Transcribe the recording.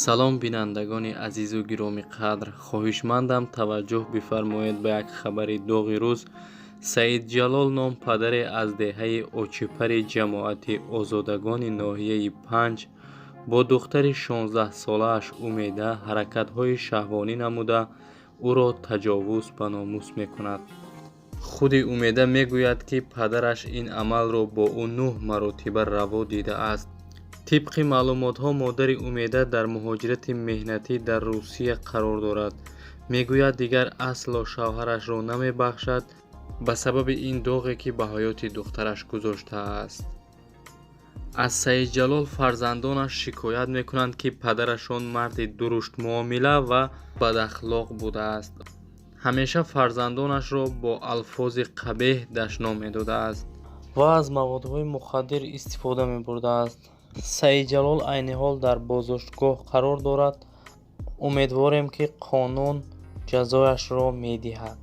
салом бинандагони азизу гироми қадр, хоҳишмандам таваҷҷӯҳ бифармоед ба як хабари доғи рӯз. Саидҷалол ном падаре аз деҳаи очипари ҷамоати озодагони ноҳияи Панҷ бо духтари 16-солааш Умеда ҳаракатҳои шаҳвонӣ намуда ӯро таҷовуз ба номус мекунад. худи Умеда мегӯяд ки падараш ин амалро бо ӯ 9 маротиба раво дидааст. тибқи маълумотҳо модари Умеда дар муҳоҷирати меҳнатӣ дар Русия қарор дорад. мегӯяд дигар асло шавҳарашро намебахшад ба сабаби ин доғе ки ба ҳаёти духтараш гузоштааст. аз Саидҷалол фарзандонаш шикоят мекунанд ки падарашон марди дуруштмуомила ва бадахлоқ будааст. ҳамеша фарзандонашро бо алфози қабеҳ дашно медодааст ва аз маводҳои мухаддир истифода мебурдааст. Саидҷалол айни ҳол дар бозоштгоҳ қарор дорад. умедворем ки қонун ҷазояшро медиҳад.